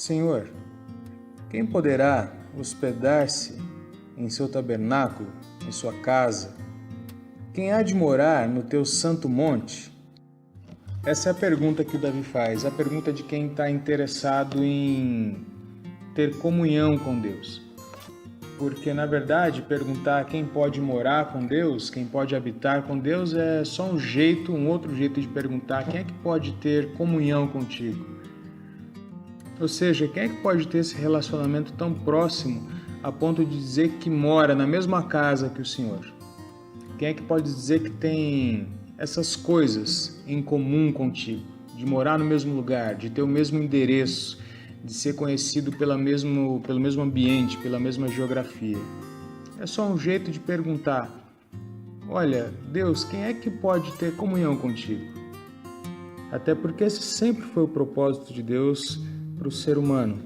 Senhor, quem poderá hospedar-se em seu tabernáculo, em sua casa? Quem há de morar no teu santo monte? Essa é a pergunta que o Davi faz, a pergunta de quem está interessado em ter comunhão com Deus. Porque, na verdade, perguntar quem pode morar com Deus, quem pode habitar com Deus, é só um outro jeito de perguntar quem é que pode ter comunhão contigo. Ou seja, quem é que pode ter esse relacionamento tão próximo a ponto de dizer que mora na mesma casa que o Senhor? Quem é que pode dizer que tem essas coisas em comum contigo? De morar no mesmo lugar, de ter o mesmo endereço, de ser conhecido pelo mesmo ambiente, pela mesma geografia. É só um jeito de perguntar: olha, Deus, quem é que pode ter comunhão contigo? Até porque esse sempre foi o propósito de Deus para o ser humano.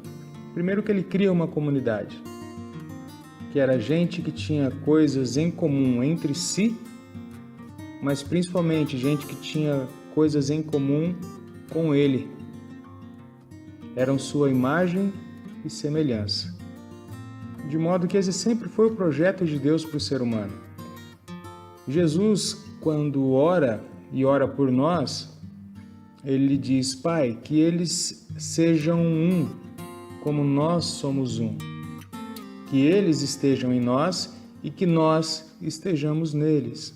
Primeiro que ele cria uma comunidade, que era gente que tinha coisas em comum entre si, mas principalmente gente que tinha coisas em comum com ele. Eram sua imagem e semelhança. De modo que esse sempre foi o projeto de Deus para o ser humano. Jesus, quando ora e ora por nós, ele diz: Pai, que eles sejam um, como nós somos um. Que eles estejam em nós e que nós estejamos neles.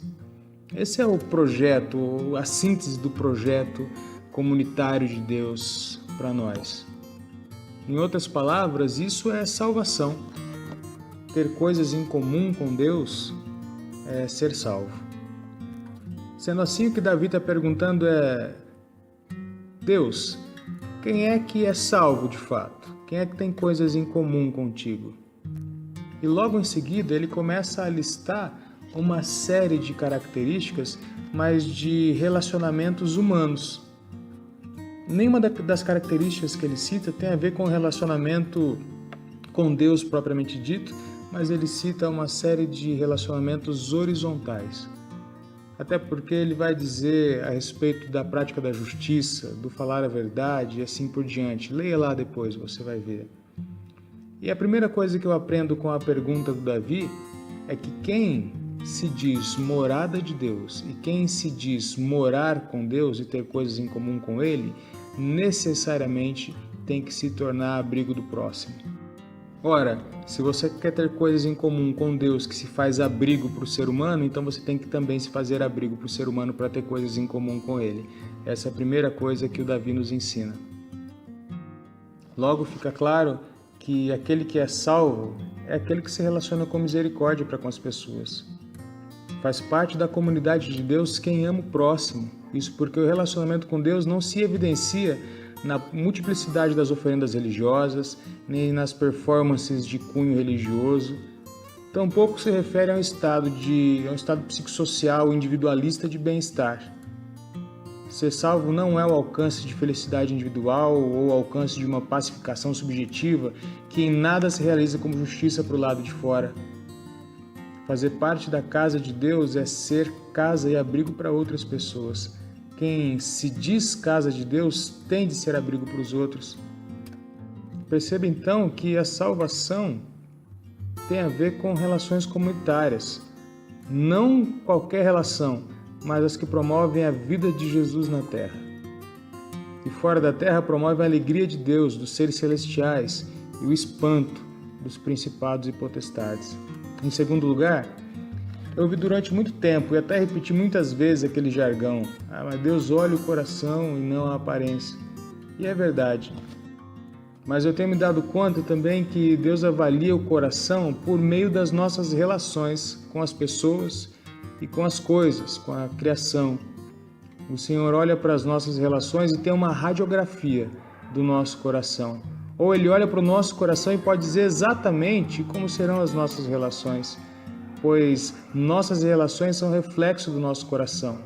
Esse é o projeto, a síntese do projeto comunitário de Deus para nós. Em outras palavras, isso é salvação. Ter coisas em comum com Deus é ser salvo. Sendo assim, o que Davi está perguntando é: Deus, quem é que é salvo de fato? Quem é que tem coisas em comum contigo? E logo em seguida ele começa a listar uma série de características, mas de relacionamentos humanos. Nenhuma das características que ele cita tem a ver com o relacionamento com Deus propriamente dito, mas ele cita uma série de relacionamentos horizontais. Até porque ele vai dizer a respeito da prática da justiça, do falar a verdade e assim por diante. Leia lá depois, você vai ver. E a primeira coisa que eu aprendo com a pergunta do Davi é que quem se diz morada de Deus e quem se diz morar com Deus e ter coisas em comum com Ele, necessariamente tem que se tornar abrigo do próximo. Ora, se você quer ter coisas em comum com Deus que se faz abrigo para o ser humano, então você tem que também se fazer abrigo para o ser humano para ter coisas em comum com Ele. Essa é a primeira coisa que o Davi nos ensina. Logo fica claro que aquele que é salvo é aquele que se relaciona com misericórdia para com as pessoas. Faz parte da comunidade de Deus quem ama o próximo. Isso porque o relacionamento com Deus não se evidencia na multiplicidade das oferendas religiosas, nem nas performances de cunho religioso. Tampouco se refere a um estado psicossocial individualista de bem-estar. Ser salvo não é o alcance de felicidade individual ou o alcance de uma pacificação subjetiva que em nada se realiza como justiça para o lado de fora. Fazer parte da casa de Deus é ser casa e abrigo para outras pessoas. Quem se diz casa de Deus tem de ser abrigo para os outros. Perceba então que a salvação tem a ver com relações comunitárias. Não qualquer relação, mas as que promovem a vida de Jesus na terra. E fora da terra promove a alegria de Deus, dos seres celestiais, e o espanto dos principados e potestades. Em segundo lugar, eu ouvi durante muito tempo e até repeti muitas vezes aquele jargão: mas Deus olha o coração e não a aparência. E é verdade. Mas eu tenho me dado conta também que Deus avalia o coração por meio das nossas relações com as pessoas e com as coisas, com a criação. O Senhor olha para as nossas relações e tem uma radiografia do nosso coração. Ou Ele olha para o nosso coração e pode dizer exatamente como serão as nossas relações, pois nossas relações são reflexo do nosso coração.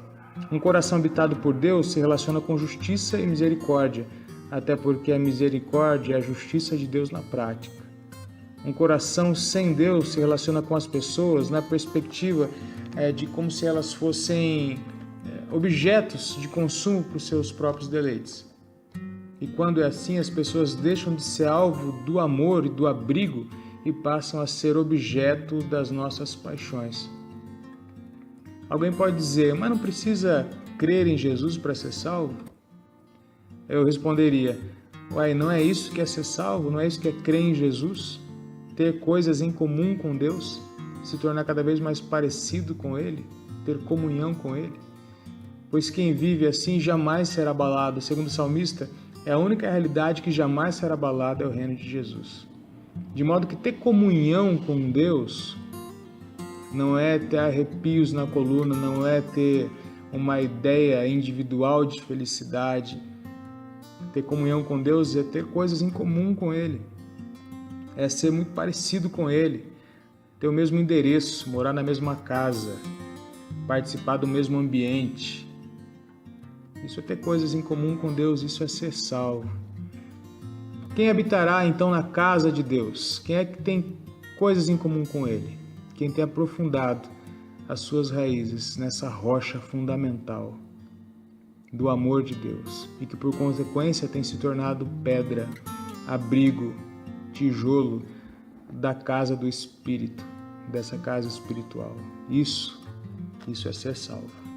Um coração habitado por Deus se relaciona com justiça e misericórdia, até porque a misericórdia é a justiça de Deus na prática. Um coração sem Deus se relaciona com as pessoas na perspectiva de como se elas fossem objetos de consumo para os seus próprios deleites. E quando é assim, as pessoas deixam de ser alvo do amor e do abrigo e passam a ser objeto das nossas paixões. Alguém pode dizer, mas não precisa crer em Jesus para ser salvo? Eu responderia, uai, não é isso que é ser salvo? Não é isso que é crer em Jesus? Ter coisas em comum com Deus? Se tornar cada vez mais parecido com Ele? Ter comunhão com Ele? Pois quem vive assim jamais será abalado. Segundo o salmista, é a única realidade que jamais será abalada é o reino de Jesus. De modo que ter comunhão com Deus não é ter arrepios na coluna, não é ter uma ideia individual de felicidade. Ter comunhão com Deus é ter coisas em comum com Ele. É ser muito parecido com Ele. Ter o mesmo endereço, morar na mesma casa, participar do mesmo ambiente. Isso é ter coisas em comum com Deus, isso é ser salvo. Quem habitará então na casa de Deus? Quem é que tem coisas em comum com Ele? Quem tem aprofundado as suas raízes nessa rocha fundamental do amor de Deus e que por consequência tem se tornado pedra, abrigo, tijolo da casa do Espírito, dessa casa espiritual. Isso é ser salvo.